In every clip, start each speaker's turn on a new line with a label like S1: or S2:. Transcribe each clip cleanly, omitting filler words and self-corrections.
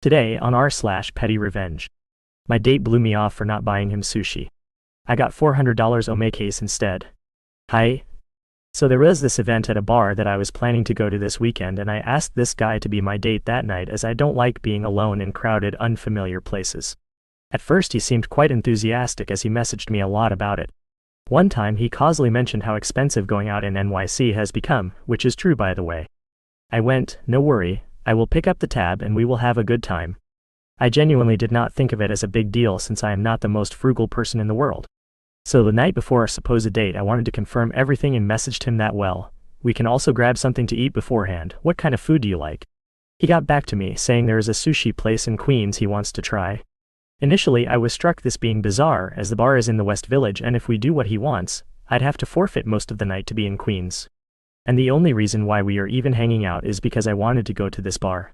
S1: Today on r/PettyRevenge. My date blew me off for not buying him sushi. I got $400 omakase instead. Hi. So there was this event at a bar that I was planning to go to this weekend, and I asked this guy to be my date that night as I don't like being alone in crowded, unfamiliar places. At first he seemed quite enthusiastic as he messaged me a lot about it. One time he causally mentioned how expensive going out in NYC has become, which is true by the way. I went, no worry, I will pick up the tab and we will have a good time. I genuinely did not think of it as a big deal since I am not the most frugal person in the world. So the night before our supposed date I wanted to confirm everything and messaged him that we can also grab something to eat beforehand, what kind of food do you like? He got back to me saying there is a sushi place in Queens he wants to try. Initially I was struck this being bizarre as the bar is in the West Village and if we do what he wants, I'd have to forfeit most of the night to be in Queens. And the only reason why we are even hanging out is because I wanted to go to this bar.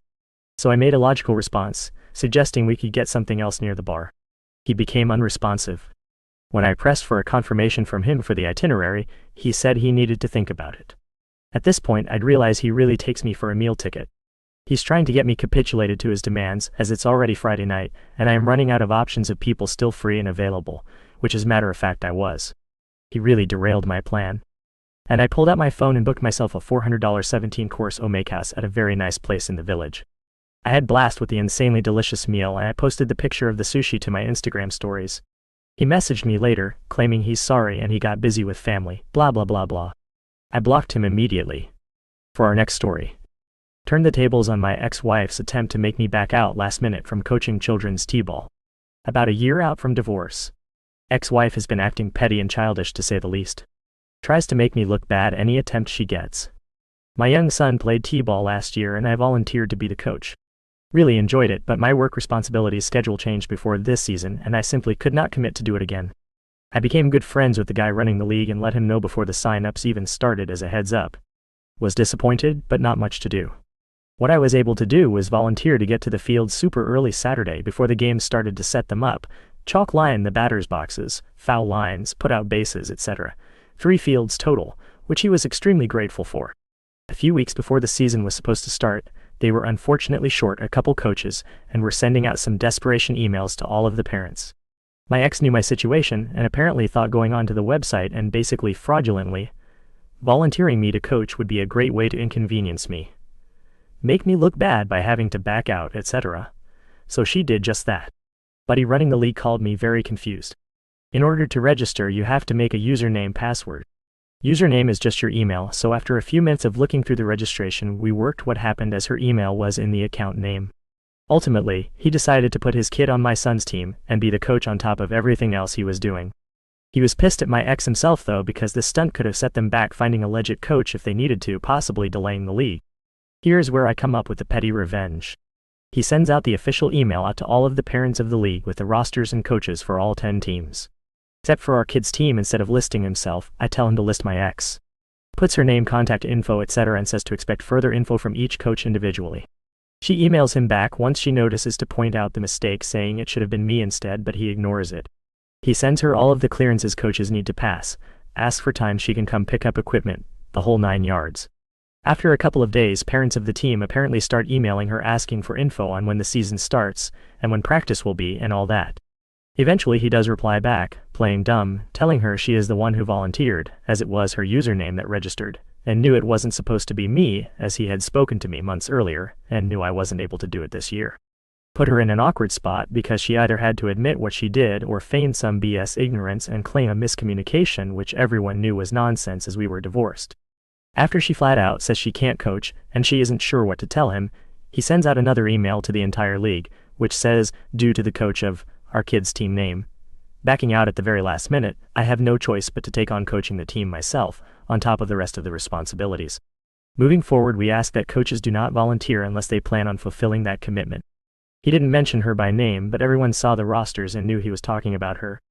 S1: So I made a logical response, suggesting we could get something else near the bar. He became unresponsive. When I pressed for a confirmation from him for the itinerary, he said he needed to think about it. At this point I'd realize he really takes me for a meal ticket. He's trying to get me capitulated to his demands as it's already Friday night, and I am running out of options of people still free and available, which as a matter of fact I was. He really derailed my plan. And I pulled out my phone and booked myself a $400 17-course omakase at a very nice place in the village. I had blast with the insanely delicious meal and I posted the picture of the sushi to my Instagram stories. He messaged me later, claiming he's sorry and he got busy with family, blah blah blah blah. I blocked him immediately. For our next story. Turned the tables on my ex-wife's attempt to make me back out last minute from coaching children's t-ball. About a year out from divorce. Ex-wife has been acting petty and childish to say the least. Tries to make me look bad any attempt she gets. My young son played t-ball last year and I volunteered to be the coach. Really enjoyed it, but my work responsibilities schedule changed before this season and I simply could not commit to do it again. I became good friends with the guy running the league and let him know before the sign-ups even started as a heads up. Was disappointed, but not much to do. What I was able to do was volunteer to get to the field super early Saturday before the game started to set them up, chalk line the batters boxes, foul lines, put out bases, etc. 3 fields total, which he was extremely grateful for. A few weeks before the season was supposed to start, they were unfortunately short a couple coaches and were sending out some desperation emails to all of the parents. My ex knew my situation and apparently thought going onto the website and basically fraudulently volunteering me to coach would be a great way to inconvenience me. Make me look bad by having to back out, etc. So she did just that. Buddy running the league called me very confused. In order to register you have to make a username password. Username is just your email, so after a few minutes of looking through the registration we worked what happened as her email was in the account name. Ultimately, he decided to put his kid on my son's team and be the coach on top of everything else he was doing. He was pissed at my ex himself though because this stunt could have set them back finding a legit coach if they needed to, possibly delaying the league. Here's where I come up with the petty revenge. He sends out the official email out to all of the parents of the league with the rosters and coaches for all 10 teams. Except for our kid's team, instead of listing himself, I tell him to list my ex. Puts her name, contact info, etc. and says to expect further info from each coach individually. She emails him back once she notices to point out the mistake, saying it should have been me instead, but he ignores it. He sends her all of the clearances coaches need to pass, asks for time she can come pick up equipment, the whole 9 yards. After a couple of days, parents of the team apparently start emailing her asking for info on when the season starts, and when practice will be, and all that. Eventually he does reply back, playing dumb, telling her she is the one who volunteered, as it was her username that registered, and knew it wasn't supposed to be me, as he had spoken to me months earlier, and knew I wasn't able to do it this year. Put her in an awkward spot because she either had to admit what she did or feign some BS ignorance and claim a miscommunication which everyone knew was nonsense as we were divorced. After she flat out says she can't coach, and she isn't sure what to tell him, he sends out another email to the entire league, which says, due to the coach of our kid's team name. Backing out at the very last minute, I have no choice but to take on coaching the team myself, on top of the rest of the responsibilities. Moving forward we ask that coaches do not volunteer unless they plan on fulfilling that commitment. He didn't mention her by name, but everyone saw the rosters and knew he was talking about her.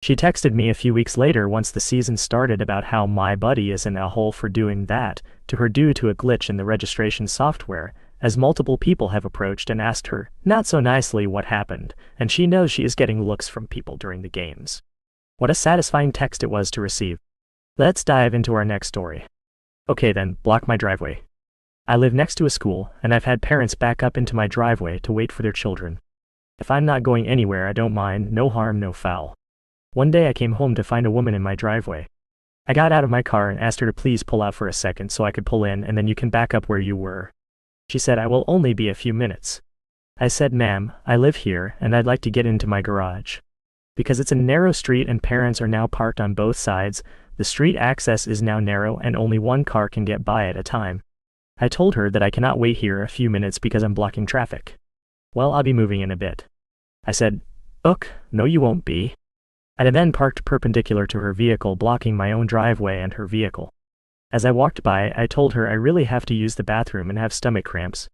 S1: She texted me a few weeks later once the season started about how my buddy is in a hole for doing that to her due to a glitch in the registration software, as multiple people have approached and asked her, not so nicely, what happened, and she knows she is getting looks from people during the games. What a satisfying text it was to receive. Let's dive into our next story. Okay then, block my driveway. I live next to a school, and I've had parents back up into my driveway to wait for their children. If I'm not going anywhere, I don't mind, no harm, no foul. One day I came home to find a woman in my driveway. I got out of my car and asked her to please pull out for a second so I could pull in and then you can back up where you were. She said, I will only be a few minutes. I said, ma'am, I live here and I'd like to get into my garage. Because it's a narrow street and parents are now parked on both sides, the street access is now narrow and only one car can get by at a time. I told her that I cannot wait here a few minutes because I'm blocking traffic. Well, I'll be moving in a bit. I said, "Ugh, no you won't be." I then parked perpendicular to her vehicle, blocking my own driveway and her vehicle. As I walked by, I told her I really have to use the bathroom and have stomach cramps.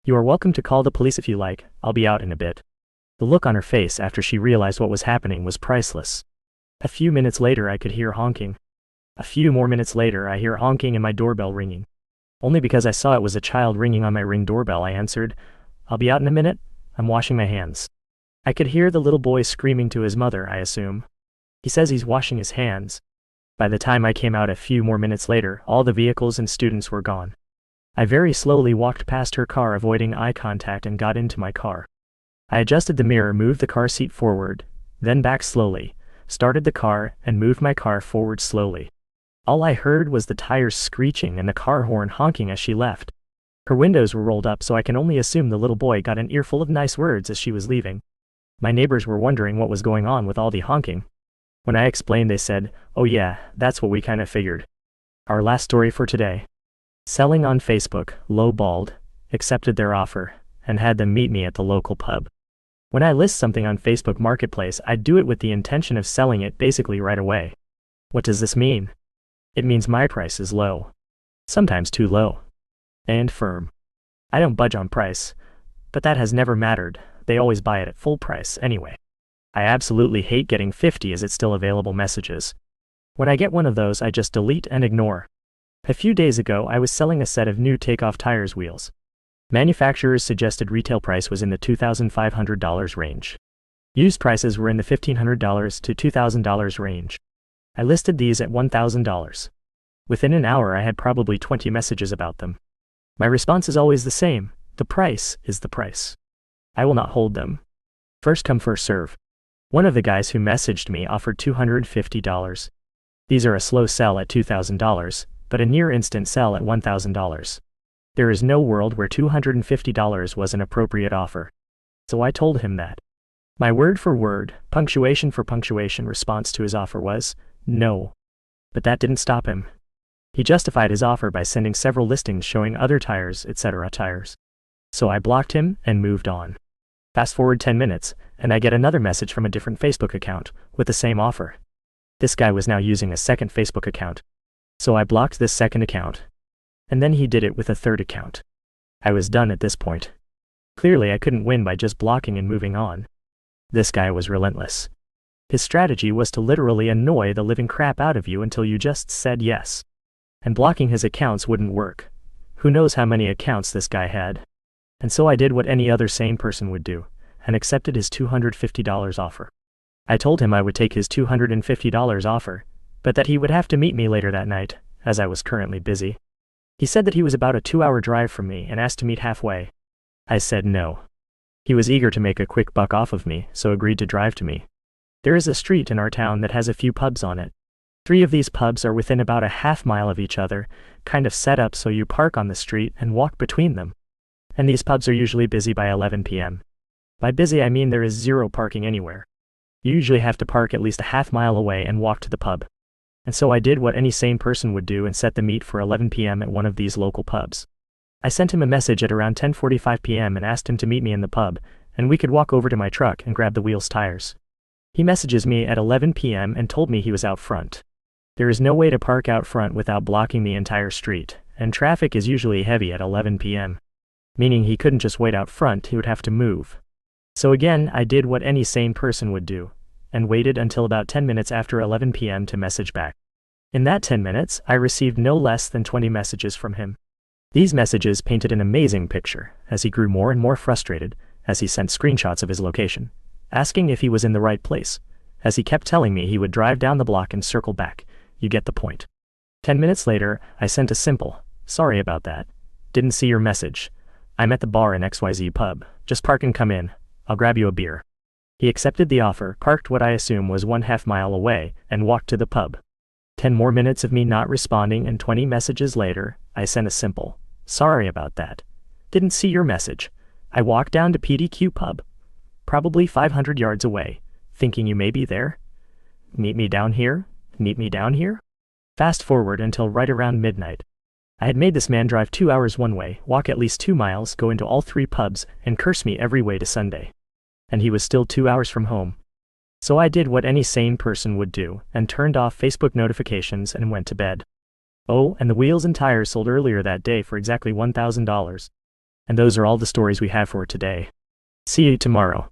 S1: You are welcome to call the police if you like, I'll be out in a bit. The look on her face after she realized what was happening was priceless. A few minutes later I could hear honking. A few more minutes later I hear honking and my doorbell ringing. Only because I saw it was a child ringing on my Ring doorbell I answered, "I'll be out in a minute, I'm washing my hands." I could hear the little boy screaming to his mother, I assume. He says he's washing his hands. By the time I came out a few more minutes later, all the vehicles and students were gone. I very slowly walked past her car, avoiding eye contact, and got into my car. I adjusted the mirror, moved the car seat forward, then back slowly, started the car, and moved my car forward slowly. All I heard was the tires screeching and the car horn honking as she left. Her windows were rolled up, so I can only assume the little boy got an earful of nice words as she was leaving. My neighbors were wondering what was going on with all the honking. When I explained, they said, "Oh yeah, that's what we kinda figured." Our last story for today. Selling on Facebook, Lowballed accepted their offer and had them meet me at the local pub. When I list something on Facebook Marketplace, I do it with the intention of selling it basically right away. What does this mean? It means my price is low. Sometimes too low. And firm. I don't budge on price, but that has never mattered. They always buy it at full price anyway. I absolutely hate getting 50 "Is it still available" messages. When I get one of those, I just delete and ignore. A few days ago, I was selling a set of new takeoff tires wheels. Manufacturer's suggested retail price was in the $2,500 range. Used prices were in the $1,500 to $2,000 range. I listed these at $1,000. Within an hour, I had probably 20 messages about them. My response is always the same: the price is the price. I will not hold them. First come, first serve. One of the guys who messaged me offered $250. These are a slow sell at $2,000, but a near instant sell at $1,000. There is no world where $250 was an appropriate offer. So I told him that. My word for word, punctuation for punctuation response to his offer was, "No." But that didn't stop him. He justified his offer by sending several listings showing other tires, etc. tires. So I blocked him and moved on. Fast forward 10 minutes, and I get another message from a different Facebook account with the same offer. This guy was now using a second Facebook account. So I blocked this second account. And then he did it with a third account. I was done at this point. Clearly I couldn't win by just blocking and moving on. This guy was relentless. His strategy was to literally annoy the living crap out of you until you just said yes. And blocking his accounts wouldn't work. Who knows how many accounts this guy had. And so I did what any other sane person would do, and accepted his $250 offer. I told him I would take his $250 offer, but that he would have to meet me later that night, as I was currently busy. He said that he was about a 2-hour drive from me and asked to meet halfway. I said no. He was eager to make a quick buck off of me, so agreed to drive to me. There is a street in our town that has a few pubs on it. 3 of these pubs are within about a half-mile of each other, kind of set up so you park on the street and walk between them. And these pubs are usually busy by 11 p.m. By busy I mean there is zero parking anywhere. You usually have to park at least a half-mile away and walk to the pub. And so I did what any sane person would do and set the meet for 11 p.m. at one of these local pubs. I sent him a message at around 10:45 p.m. and asked him to meet me in the pub, and we could walk over to my truck and grab the wheels tires. He messages me at 11 p.m. and told me he was out front. There is no way to park out front without blocking the entire street, and traffic is usually heavy at 11 p.m. Meaning he couldn't just wait out front, he would have to move. So again, I did what any sane person would do, and waited until about 10 minutes after 11 p.m. to message back. In that 10 minutes, I received no less than 20 messages from him. These messages painted an amazing picture, as he grew more and more frustrated, as he sent screenshots of his location, asking if he was in the right place, as he kept telling me he would drive down the block and circle back. You get the point. 10 minutes later, I sent a simple, "Sorry about that," Didn't see your message. I'm at the bar in XYZ pub. Just park and come in. I'll grab you a beer. He accepted the offer, parked what I assume was 1/2 mile away, and walked to the pub. 10 more minutes of me not responding, and 20 messages later, I sent a simple, "Sorry about that. Didn't see your message. I walked down to PDQ pub. Probably 500 yards away. Thinking you may be there? Meet me down here? Meet me down here?" Fast forward until right around midnight. I had made this man drive 2 hours one way, walk at least 2 miles, go into all 3 pubs, and curse me every way to Sunday. And he was still 2 hours from home. So I did what any sane person would do, and turned off Facebook notifications and went to bed. Oh, and the wheels and tires sold earlier that day for exactly $1,000. And those are all the stories we have for today. See you tomorrow.